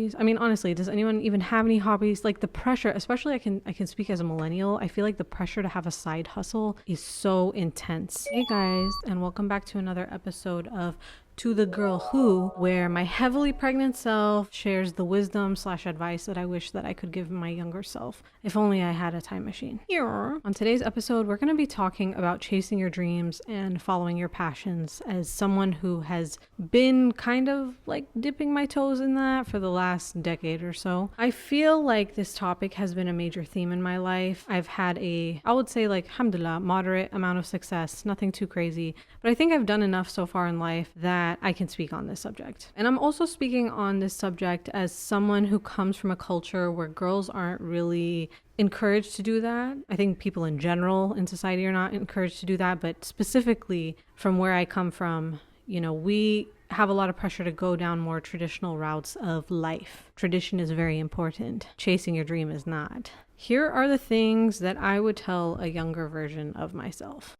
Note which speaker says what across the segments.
Speaker 1: I mean, honestly, does anyone even have any hobbies? Like the pressure, especially I can speak as a millennial. I feel like the pressure to have a side hustle is so intense. Hey guys, and welcome back to another episode of To the Girl Who, where my heavily pregnant self shares the wisdom/advice that I wish that I could give my younger self. If only I had a time machine. Here. On today's episode, we're going to be talking about chasing your dreams and following your passions. As someone who has been kind of like dipping my toes in that for the last decade or so, I feel like this topic has been a major theme in my life. I've had I would say like, alhamdulillah, moderate amount of success, nothing too crazy, but I think I've done enough so far in life that I can speak on this subject. And I'm also speaking on this subject as someone who comes from a culture where girls aren't really encouraged to do that. I think people in general in society are not encouraged to do that, but specifically from where I come from, you know, we have a lot of pressure to go down more traditional routes of life. Tradition is very important. Chasing your dream is not. Here are the things that I would tell a younger version of myself.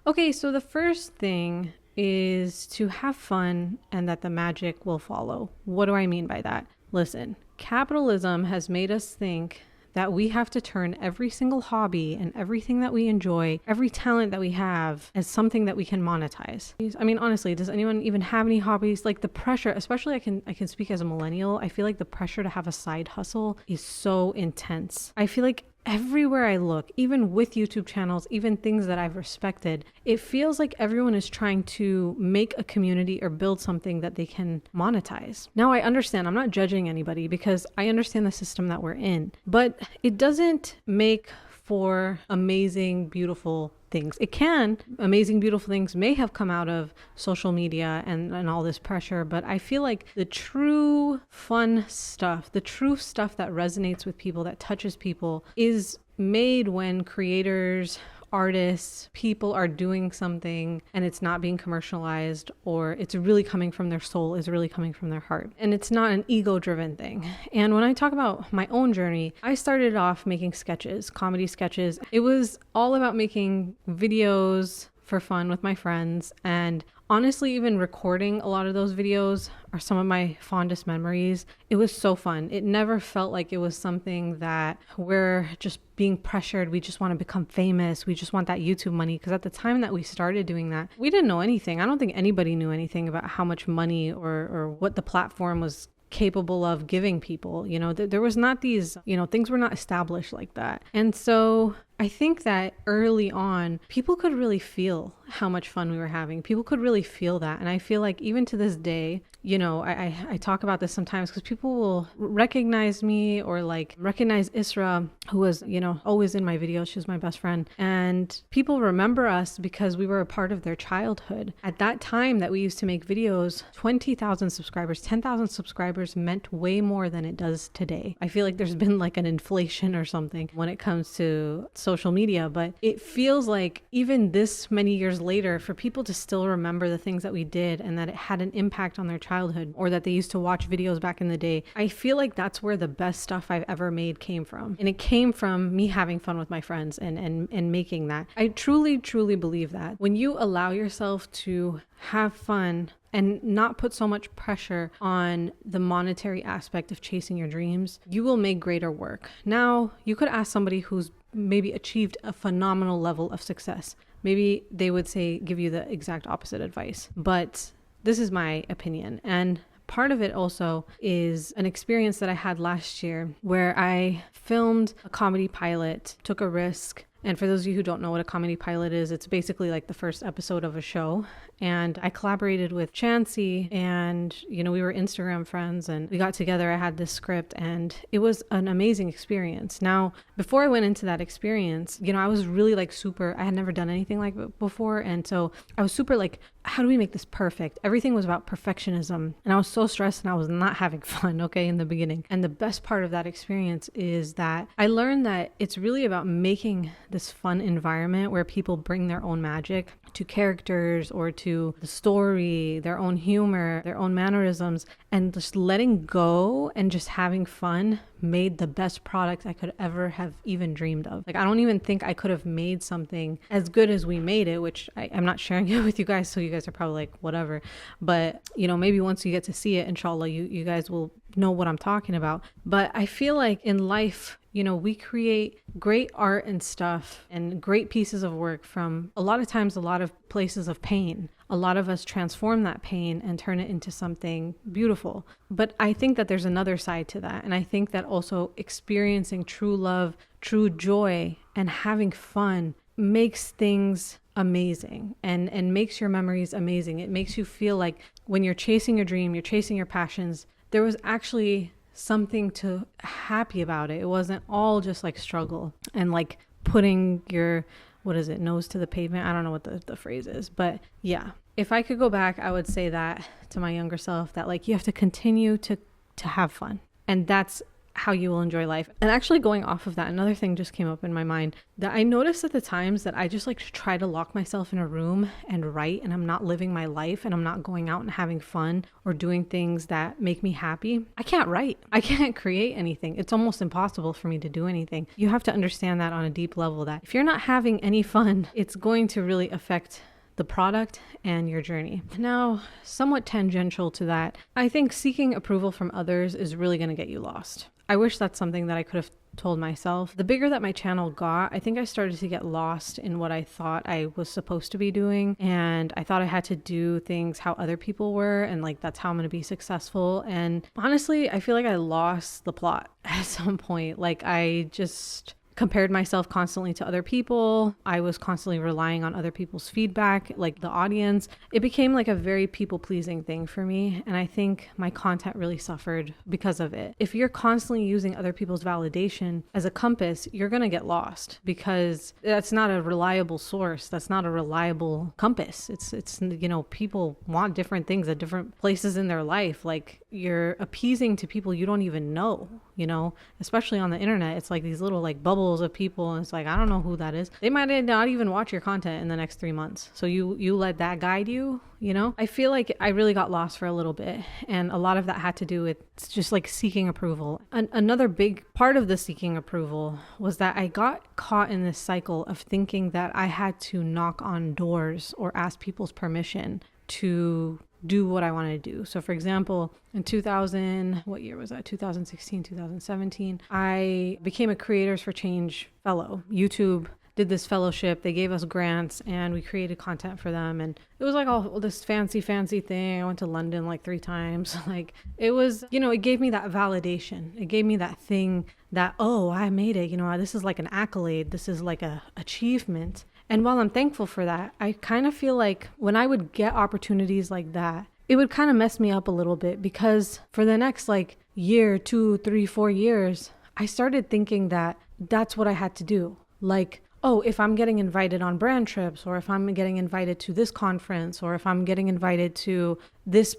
Speaker 1: Okay, so the first thing is to have fun and that the magic will follow. What do I mean by that? Listen, capitalism has made us think that we have to turn every single hobby and everything that we enjoy, every talent that we have, as something that we can monetize. I mean, honestly, does anyone even have any hobbies? Like the pressure, especially I can speak as a millennial, I feel like the pressure to have a side hustle is so intense. I feel like everywhere I look, even with YouTube channels, even things that I've respected, it feels like everyone is trying to make a community or build something that they can monetize. Now, I understand, I'm not judging anybody because I understand the system that we're in, but it doesn't make for amazing, beautiful things. It can. Amazing, beautiful things may have come out of social media and all this pressure, but I feel like the true fun stuff, the true stuff that resonates with people, that touches people, is made when creators, artists, people are doing something and it's not being commercialized, or it's really coming from their soul, is really coming from their heart. And it's not an ego-driven thing. And when I talk about my own journey, I started off making sketches, comedy sketches. It was all about making videos for fun with my friends, and honestly, even recording a lot of those videos are some of my fondest memories. It was so fun. It never felt like it was something that we're just being pressured. We just want to become famous. We just want that YouTube money. Because at the time that we started doing that, we didn't know anything. I don't think anybody knew anything about how much money or what the platform was capable of giving people. You know, there was not these, you know, things were not established like that. And so I think that early on, people could really feel how much fun we were having. People could really feel that. And I feel like even to this day, you know, I talk about this sometimes because people will recognize me or like recognize Isra, who was, you know, always in my videos. She was my best friend. And people remember us because we were a part of their childhood. At that time that we used to make videos, 20,000 subscribers, 10,000 subscribers meant way more than it does today. I feel like there's been like an inflation or something when it comes to social media, but it feels like even this many years later, for people to still remember the things that we did and that it had an impact on their childhood, or that they used to watch videos back in the day, I feel like that's where the best stuff I've ever made came from. And it came from me having fun with my friends and making that. I truly, truly believe that when you allow yourself to have fun and not put so much pressure on the monetary aspect of chasing your dreams, you will make greater work. Now, you could ask somebody who's maybe achieved a phenomenal level of success. Maybe they would say, give you the exact opposite advice. But this is my opinion. And part of it also is an experience that I had last year where I filmed a comedy pilot, took a risk. And for those of you who don't know what a comedy pilot is, it's basically like the first episode of a show. And I collaborated with 𝐂𝐇𝐀𝐍, and, you know, we were Instagram friends and we got together. I had this script and it was an amazing experience. Now, before I went into that experience, you know, I was really like I had never done anything like it before. And so I was super like, how do we make this perfect? Everything was about perfectionism. And I was so stressed and I was not having fun, okay, in the beginning. And the best part of that experience is that I learned that it's really about making this fun environment where people bring their own magic to characters or to the story, their own humor, their own mannerisms, and just letting go and just having fun made the best product I could ever have even dreamed of. Like, I don't even think I could have made something as good as we made it, which I'm not sharing it with you guys, so you guys are probably like, whatever. But, you know, maybe once you get to see it, inshallah, you guys will know what I'm talking about. But I feel like in life, you know, we create great art and stuff and great pieces of work from a lot of times, a lot of places of pain. A lot of us transform that pain and turn it into something beautiful. But I think that there's another side to that. And I think that also experiencing true love, true joy, and having fun makes things amazing and makes your memories amazing. It makes you feel like when you're chasing your dream, you're chasing your passions, there was actually something to happy about it. It wasn't all just like struggle and like putting your, what is it, nose to the pavement. I don't know what the phrase is, but yeah, if I could go back, I would say that to my younger self, that like you have to continue to have fun, and that's how you will enjoy life. And actually going off of that, another thing just came up in my mind that I noticed at the times that I just like to try to lock myself in a room and write, and I'm not living my life and I'm not going out and having fun or doing things that make me happy. I can't write. I can't create anything. It's almost impossible for me to do anything. You have to understand that on a deep level, that if you're not having any fun, it's going to really affect the product and your journey. Now, somewhat tangential to that, I think seeking approval from others is really going to get you lost. I wish that's something that I could have told myself. The bigger that my channel got, I think I started to get lost in what I thought I was supposed to be doing. And I thought I had to do things how other people were. And like, that's how I'm going to be successful. And honestly, I feel like I lost the plot at some point. Like I just compared myself constantly to other people. I was constantly relying on other people's feedback, like the audience. It became like a very people-pleasing thing for me. And I think my content really suffered because of it. If you're constantly using other people's validation as a compass, you're going to get lost, because that's not a reliable source. That's not a reliable compass. It's you know, people want different things at different places in their life. Like you're appeasing to people you don't even know, you know, especially on the internet. It's like these little like bubbles of people, and it's like, I don't know who that is. They might not even watch your content in the next 3 months. So you let that guide you, you know? I feel like I really got lost for a little bit, and a lot of that had to do with just like seeking approval. Another big part of the seeking approval was that I got caught in this cycle of thinking that I had to knock on doors or ask people's permission to do what I wanted to do. So for example, in 2000, what year was that? 2016, 2017, I became a Creators for Change fellow. YouTube did this fellowship. They gave us grants and we created content for them. And it was like all this fancy thing. I went to London like 3 times. Like it was, you know, it gave me that validation. It gave me that thing that, oh, I made it. You know, this is like an accolade. This is like a achievement. And while I'm thankful for that, I kind of feel like when I would get opportunities like that, it would kind of mess me up a little bit, because for the next like year, 2, 3, 4 years, I started thinking that that's what I had to do. Like, oh, if I'm getting invited on brand trips, or if I'm getting invited to this conference, or if I'm getting invited to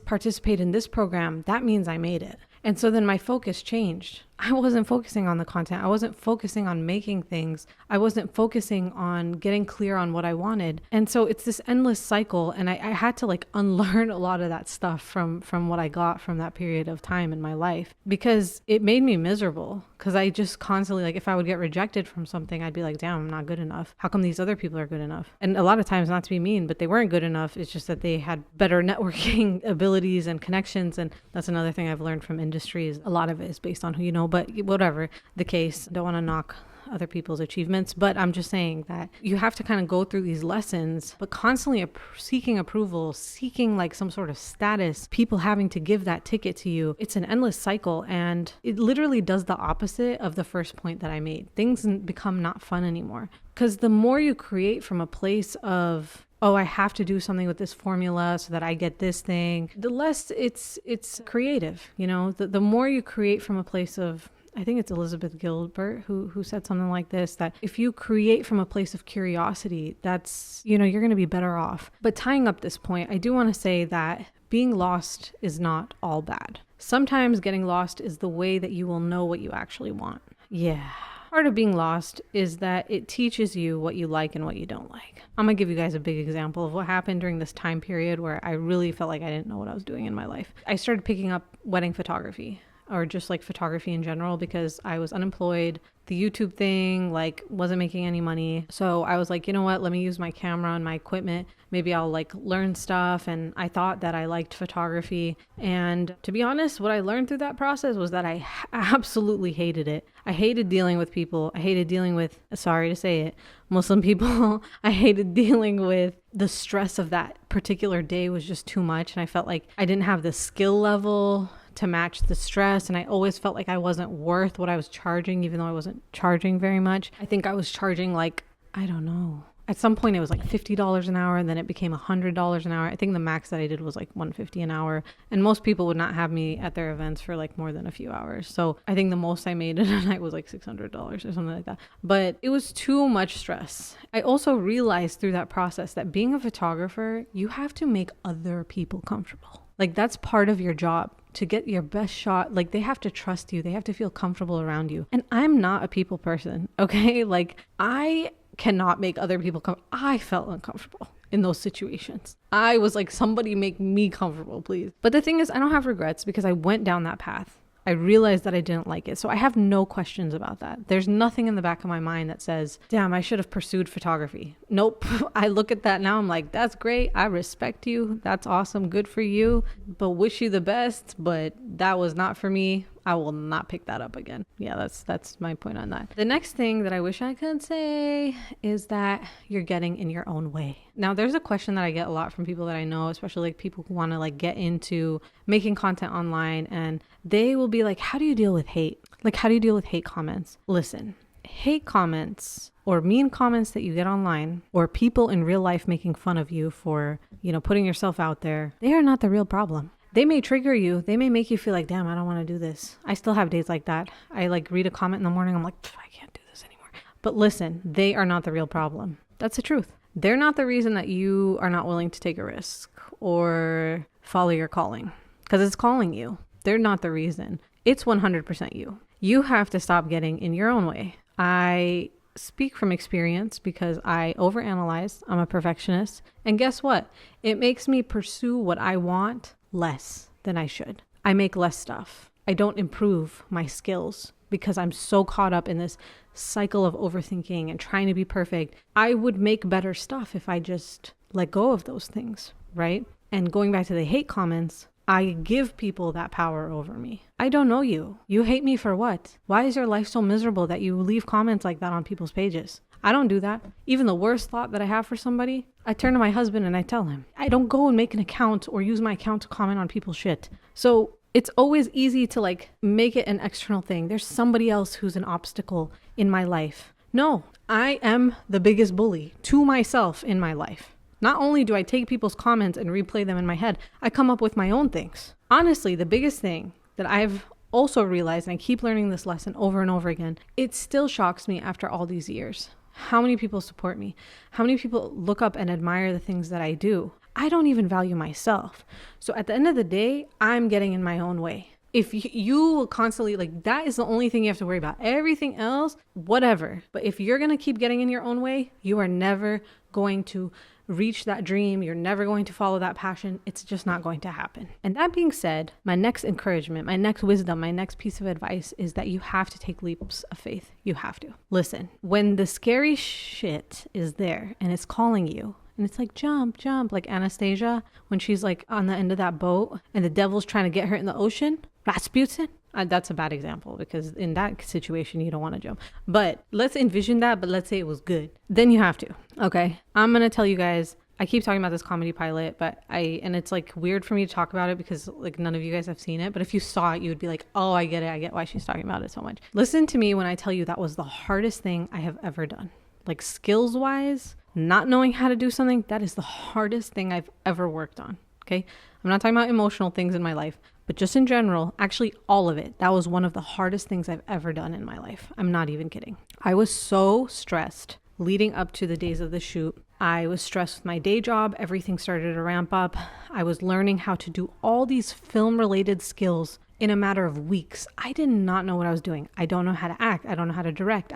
Speaker 1: participate in this program, that means I made it. And so then my focus changed. I wasn't focusing on the content. I wasn't focusing on making things. I wasn't focusing on getting clear on what I wanted. And so it's this endless cycle. And I had to like unlearn a lot of that stuff from what I got from that period of time in my life, because it made me miserable. Because I just constantly, like, if I would get rejected from something, I'd be like, damn, I'm not good enough. How come these other people are good enough? And a lot of times, not to be mean, but they weren't good enough. It's just that they had better networking abilities and connections. And that's another thing I've learned from industries. A lot of it is based on who you know, but whatever the case, don't want to knock other people's achievements, but I'm just saying that you have to kind of go through these lessons, but constantly seeking approval, seeking like some sort of status, people having to give that ticket to you. It's an endless cycle, and it literally does the opposite of the first point that I made. Things become not fun anymore, because the more you create from a place of, oh, I have to do something with this formula so that I get this thing, the less it's creative, you know. The more you create from a place of, I think it's Elizabeth Gilbert who said something like this, that if you create from a place of curiosity, that's, you know, you're going to be better off. But tying up this point, I do want to say that being lost is not all bad. Sometimes getting lost is the way that you will know what you actually want. Yeah. Part of being lost is that it teaches you what you like and what you don't like. I'm going to give you guys a big example of what happened during this time period where I really felt like I didn't know what I was doing in my life. I started picking up wedding photography. or just like photography in general, because I was unemployed. The YouTube thing like wasn't making any money. So I was like, you know what, let me use my camera and my equipment. Maybe I'll like learn stuff. And I thought that I liked photography. And to be honest, what I learned through that process was that I absolutely hated it. I hated dealing with people. I hated dealing with, sorry to say it, Muslim people. I hated dealing with the stress of that particular day was just too much. And I felt like I didn't have the skill level to match the stress. And I always felt like I wasn't worth what I was charging, even though I wasn't charging very much. I think I was charging like, I don't know. At some point it was like $50 an hour, and then it became $100 an hour. I think the max that I did was like $150 an hour. And most people would not have me at their events for like more than a few hours. So I think the most I made in a night was like $600 or something like that. But it was too much stress. I also realized through that process that being a photographer, you have to make other people comfortable. Like that's part of your job. To get your best shot, like they have to trust you. They have to feel comfortable around you. And I'm not a people person, okay? Like I cannot make other people come. I felt uncomfortable in those situations. I was like, somebody make me comfortable, please. But the thing is, I don't have regrets because I went down that path. I realized that I didn't like it. So I have no questions about that. There's nothing in the back of my mind that says, damn, I should have pursued photography. Nope. I look at that now. I'm like, that's great. I respect you. That's awesome. Good for you. But wish you the best. But that was not for me. I will not pick that up again. Yeah, that's my point on that. The next thing that I wish I could say is that you're getting in your own way. Now, there's a question that I get a lot from people that I know, especially like people who want to like get into making content online, and they will be like, how do you deal with hate? Like, how do you deal with hate comments? Listen, hate comments or mean comments that you get online, or people in real life making fun of you for, you know, putting yourself out there, they are not the real problem. They may trigger you. They may make you feel like, damn, I don't want to do this. I still have days like that. I like read a comment in the morning. I'm like, I can't do this anymore. But listen, they are not the real problem. That's the truth. They're not the reason that you are not willing to take a risk or follow your calling, because it's calling you. They're not the reason. It's 100% you. You have to stop getting in your own way. I speak from experience because I overanalyze. I'm a perfectionist. And guess what? It makes me pursue what I want less than I should. I make less stuff. I don't improve my skills because I'm so caught up in this cycle of overthinking and trying to be perfect. I would make better stuff if I just let go of those things, right? And going back to the hate comments, I give people that power over me. I don't know you. You hate me for what? Why is your life so miserable that you leave comments like that on people's pages? I don't do that. Even the worst thought that I have for somebody, I turn to my husband and I tell him. I don't go and make an account or use my account to comment on people's shit. So it's always easy to like make it an external thing. There's somebody else who's an obstacle in my life. No, I am the biggest bully to myself in my life. Not only do I take people's comments and replay them in my head, I come up with my own things. Honestly, the biggest thing that I've also realized, and I keep learning this lesson over and over again, it still shocks me after all these years. How many people support me? How many people look up and admire the things that I do? I don't even value myself. So at the end of the day, I'm getting in my own way. If you will constantly, like, that is the only thing you have to worry about. Everything else, whatever. But if you're going to keep getting in your own way, you are never going to reach that dream. You're never going to follow that passion. It's just not going to happen. And that being said, my next encouragement, my next wisdom, my next piece of advice is that you have to take leaps of faith. You have to. Listen, when the scary shit is there and it's calling you, and it's like, jump, jump, like Anastasia, when she's like on the end of that boat and the devil's trying to get her in the ocean, 𝑺𒑑𝒐𝒏. That's a bad example because in that situation, you don't want to jump. But let's envision that, but let's say it was good. Then you have to. Okay. I'm going to tell you guys, I keep talking about this comedy pilot, and it's like weird for me to talk about it because like none of you guys have seen it. But if you saw it, you would be like, oh, I get it. I get why she's talking about it so much. Listen to me when I tell you that was the hardest thing I have ever done. Like skills wise, not knowing how to do something, that is the hardest thing I've ever worked on. Okay. I'm not talking about emotional things in my life, but just in general, actually all of it. That was one of the hardest things I've ever done in my life. I'm not even kidding. I was so stressed leading up to the days of the shoot. I was stressed with my day job. Everything started to ramp up. I was learning how to do all these film related skills in a matter of weeks. I did not know what I was doing. I don't know how to act. I don't know how to direct.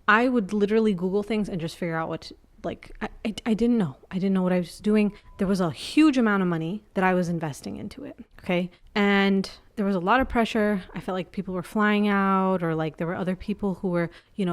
Speaker 1: I would literally Google things and just figure out what to, I didn't know. I didn't know what I was doing. There was a huge amount of money that I was investing into it. Okay. And there was a lot of pressure. I felt like people were flying out, or like there were other people who were,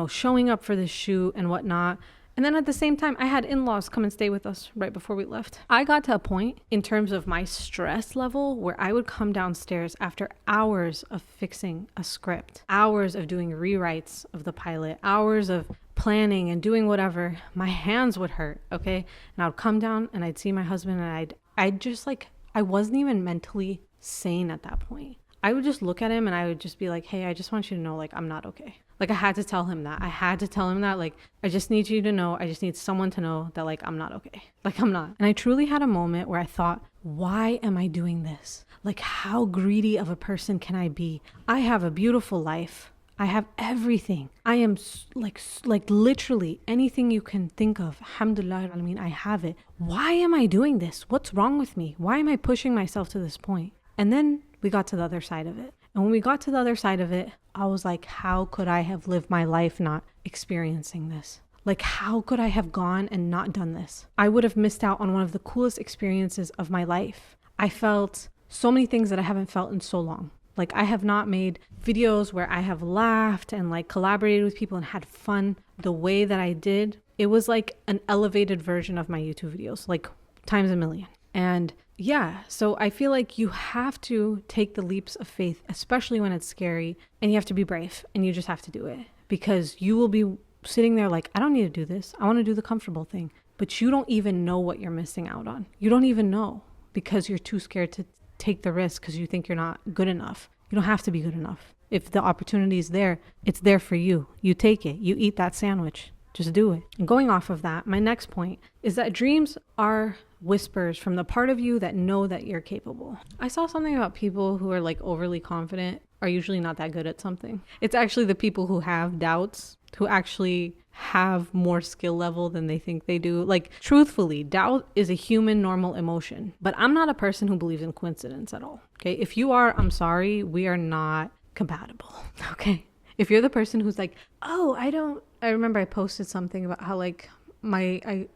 Speaker 1: showing up for this shoot and whatnot. And then at the same time, I had in-laws come and stay with us right before we left. I got to a point in terms of my stress level where I would come downstairs after hours of fixing a script, hours of doing rewrites of the pilot, hours of planning and doing whatever. My hands would hurt, okay? And I would come down and I'd see my husband, and I'd just like, I wasn't even mentally sane at that point. I would just look at him and I would just be like, hey, I just want you to know, like, I'm not okay. Like, I had to tell him that. Like, I just need you to know. I just need someone to know that, like, I'm not okay. Like, I'm not. And I truly had a moment where I thought, why am I doing this? Like, how greedy of a person can I be? I have a beautiful life. I have everything. I am like literally anything you can think of. Alhamdulillah, I have it. Why am I doing this? What's wrong with me? Why am I pushing myself to this point? And then we got to the other side of it. And when we got to the other side of it, I was like, how could I have lived my life not experiencing this? Like, how could I have gone and not done this? I would have missed out on one of the coolest experiences of my life. I felt so many things that I haven't felt in so long. Like, I have not made videos where I have laughed and like collaborated with people and had fun the way that I did. It was like an elevated version of my YouTube videos, like times a million. And yeah, so I feel like you have to take the leaps of faith, especially when it's scary, and you have to be brave, and you just have to do it, because you will be sitting there like, I don't need to do this. I want to do the comfortable thing. But you don't even know what you're missing out on. You don't even know, because you're too scared to take the risk because you think you're not good enough. You don't have to be good enough. If the opportunity is there, it's there for you. You take it. You eat that sandwich. Just do it. And going off of that, my next point is that dreams are whispers from the part of you that know that you're capable. I saw something about people who are like overly confident are usually not that good at something. It's actually the people who have doubts who actually have more skill level than they think they do. Like, truthfully, doubt is a human normal emotion. But I'm not a person who believes in coincidence at all. Okay? If you are, I'm sorry, we are not compatible. Okay? If you're the person who's like, oh, I remember I posted something about how like me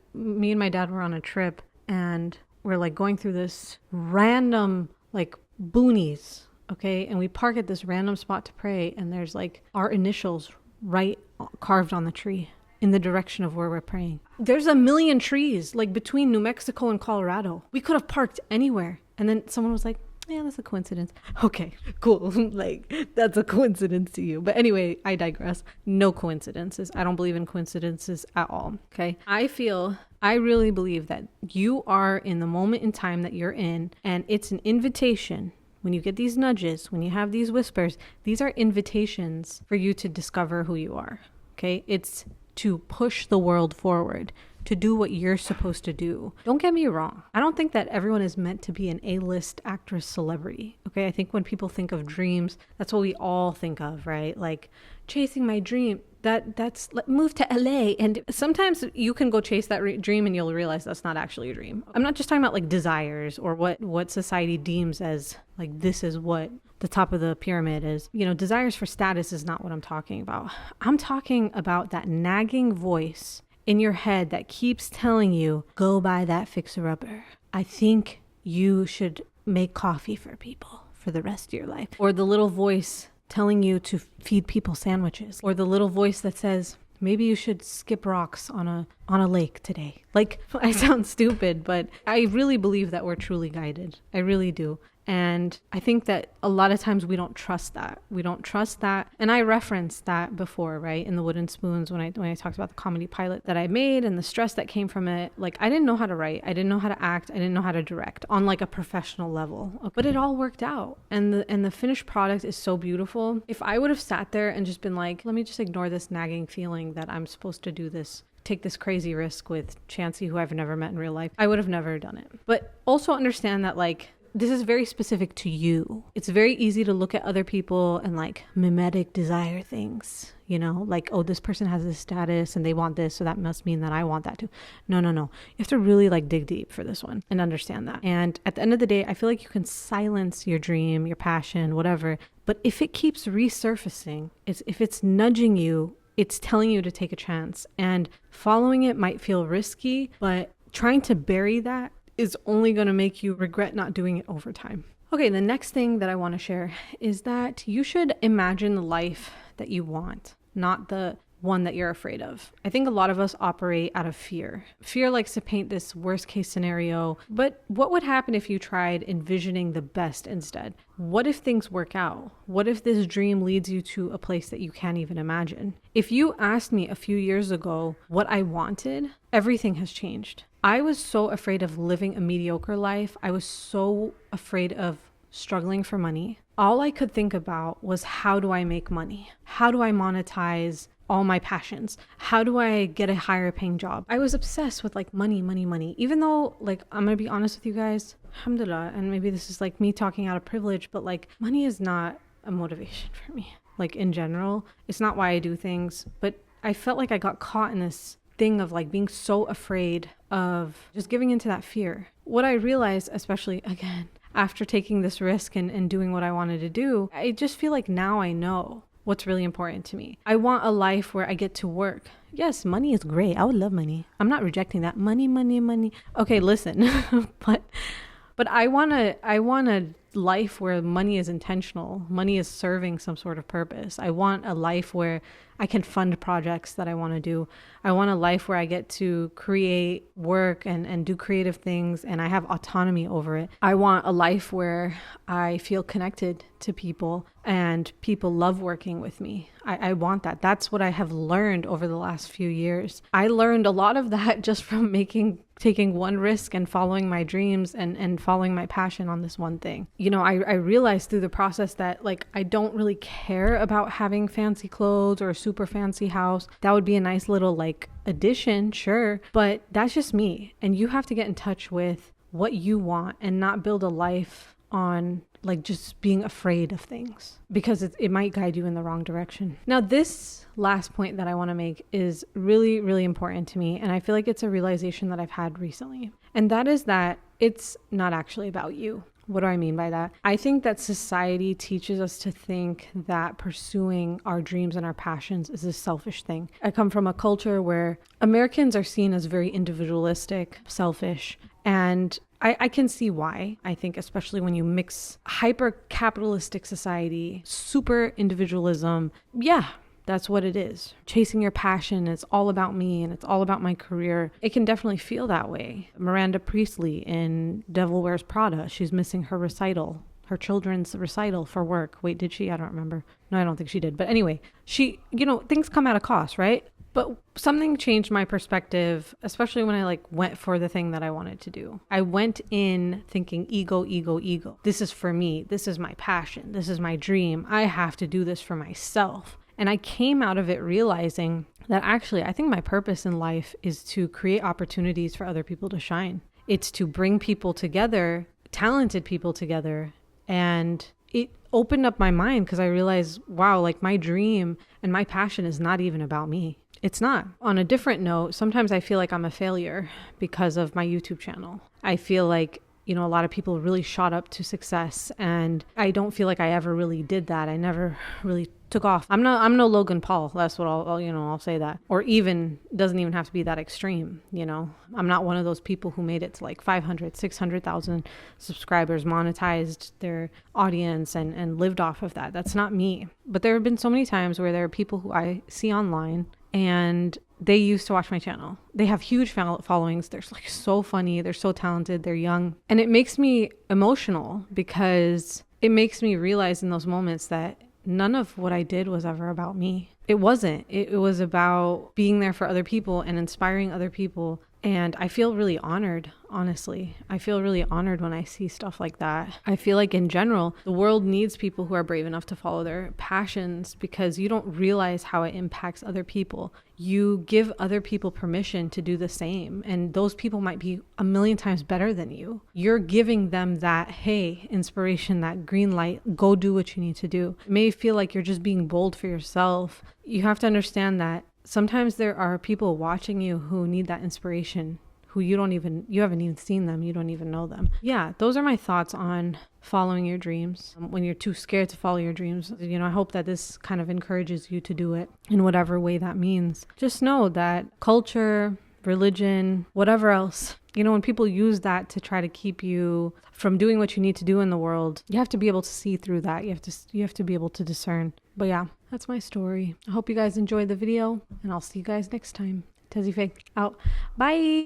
Speaker 1: and my dad were on a trip and we're like going through this random like boonies, okay? And we park at this random spot to pray, and there's like our initials right carved on the tree in the direction of where we're praying. There's a million trees like between New Mexico and Colorado. We could have parked anywhere. And then someone was like, yeah, that's a coincidence. Okay, cool. Like, that's a coincidence to you. But anyway, I digress. No coincidences. I don't believe in coincidences at all. Okay. I really believe that you are in the moment in time that you're in, and it's an invitation. When you get these nudges, when you have these whispers, these are invitations for you to discover who you are. Okay. It's to push the world forward, to do what you're supposed to do. Don't get me wrong. I don't think that everyone is meant to be an A-list actress celebrity. Okay. I think when people think of dreams, that's what we all think of, right? Like chasing my dream. That's like, move to LA. And sometimes you can go chase that dream and you'll realize that's not actually a dream. I'm not just talking about like desires or what society deems as like, this is what the top of the pyramid is. Desires for status is not what I'm talking about. I'm talking about that nagging voice in your head that keeps telling you, go buy that fixer-upper. I think you should make coffee for people for the rest of your life. Or the little voice telling you to feed people sandwiches. Or the little voice that says, maybe you should skip rocks on a lake today. Like, I sound stupid, but I really believe that we're truly guided. I really do. And I think that a lot of times we don't trust that. And I referenced that before, right? In the Wooden Spoons, when I talked about the comedy pilot that I made and the stress that came from it. Like, I didn't know how to write. I didn't know how to act. I didn't know how to direct on like a professional level. But it all worked out. And the finished product is so beautiful. If I would have sat there and just been like, let me just ignore this nagging feeling that I'm supposed to do this, take this crazy risk with Chancey, who I've never met in real life, I would have never done it. But also understand that like, this is very specific to you. It's very easy to look at other people and like mimetic desire things, like, oh, this person has this status and they want this, so that must mean that I want that too. No. You have to really like dig deep for this one and understand that. And at the end of the day, I feel like you can silence your dream, your passion, whatever. But if it keeps resurfacing, if it's nudging you, it's telling you to take a chance, and following it might feel risky, but trying to bury that is only going to make you regret not doing it over time. Okay, the next thing that I want to share is that you should imagine the life that you want, not the one that you're afraid of. I think a lot of us operate out of fear. Fear likes to paint this worst case scenario, but what would happen if you tried envisioning the best instead? What if things work out? What if this dream leads you to a place that you can't even imagine? If you asked me a few years ago what I wanted, everything has changed. I was so afraid of living a mediocre life. I was so afraid of struggling for money. All I could think about was, how do I make money? How do I monetize all my passions? How do I get a higher paying job? I was obsessed with like money, money, money. Even though, like, I'm gonna be honest with you guys, alhamdulillah, and maybe this is like me talking out of privilege, but like money is not a motivation for me. Like in general, it's not why I do things, but I felt like I got caught in this thing of like being so afraid of just giving into that fear. What I realized, especially again, after taking this risk and doing what I wanted to do, I just feel like now I know what's really important to me. I want a life where I get to work. Yes, money is great. I would love money. I'm not rejecting that. Money, money, money. Okay, listen. but I want a life where money is intentional. Money is serving some sort of purpose. I want a life where I can fund projects that I want to do. I want a life where I get to create work and do creative things and I have autonomy over it. I want a life where I feel connected to people and people love working with me. I want that. That's what I have learned over the last few years. I learned a lot of that just from taking one risk and following my dreams and following my passion on this one thing. You know, I realized through the process that like I don't really care about having fancy clothes or a super fancy house. That would be a nice little like addition, sure, but that's just me. And you have to get in touch with what you want and not build a life on like just being afraid of things, because it might guide you in the wrong direction. Now, this last point that I want to make is really, really important to me. And I feel like it's a realization that I've had recently. And that is that it's not actually about you. What do I mean by that? I think that society teaches us to think that pursuing our dreams and our passions is a selfish thing. I come from a culture where Americans are seen as very individualistic, selfish, and I can see why. I think especially when you mix hyper-capitalistic society, super individualism, yeah, that's what it is. Chasing your passion, it's all about me and it's all about my career. It can definitely feel that way. Miranda Priestley in Devil Wears Prada, she's missing her recital, her children's recital for work. Wait, did she? I don't remember. No, I don't think she did. But anyway, things come at a cost, right? But something changed my perspective, especially when I went for the thing that I wanted to do. I went in thinking ego, ego, ego. This is for me. This is my passion. This is my dream. I have to do this for myself. And I came out of it realizing that actually, I think my purpose in life is to create opportunities for other people to shine. It's to bring people together, talented people together. And it opened up my mind because I realized, wow, my dream and my passion is not even about me. It's not. On a different note, sometimes I feel like I'm a failure because of my YouTube channel. I feel like, a lot of people really shot up to success, and I don't feel like I ever really did that. I never really took off. I'm no Logan Paul. That's what I'll say that. Or even, doesn't even have to be that extreme. I'm not one of those people who made it to 500, 600,000 subscribers, monetized their audience and lived off of that. That's not me. But there have been so many times where there are people who I see online and they used to watch my channel. They have huge followings. They're so funny. They're so talented. They're young. And it makes me emotional because it makes me realize in those moments that none of what I did was ever about me. It wasn't. It was about being there for other people and inspiring other people. And I feel really honored, honestly. I feel really honored when I see stuff like that. I feel like in general, the world needs people who are brave enough to follow their passions because you don't realize how it impacts other people. You give other people permission to do the same. And those people might be a million times better than you. You're giving them that, hey, inspiration, that green light, go do what you need to do. It may feel like you're just being bold for yourself. You have to understand that sometimes there are people watching you who need that inspiration, who you haven't even seen them. You don't even know them. Yeah, those are my thoughts on following your dreams. When you're too scared to follow your dreams, I hope that this kind of encourages you to do it in whatever way that means. Just know that culture, religion, whatever else, You know, when people use that to try to keep you from doing what you need to do in the world, you have to be able to see through that. You have to be able to discern. But yeah, that's my story. I hope you guys enjoyed the video, and I'll see you guys next time. 𝐂𝐇𝐀𝐍𝐍𝒂 out. Bye.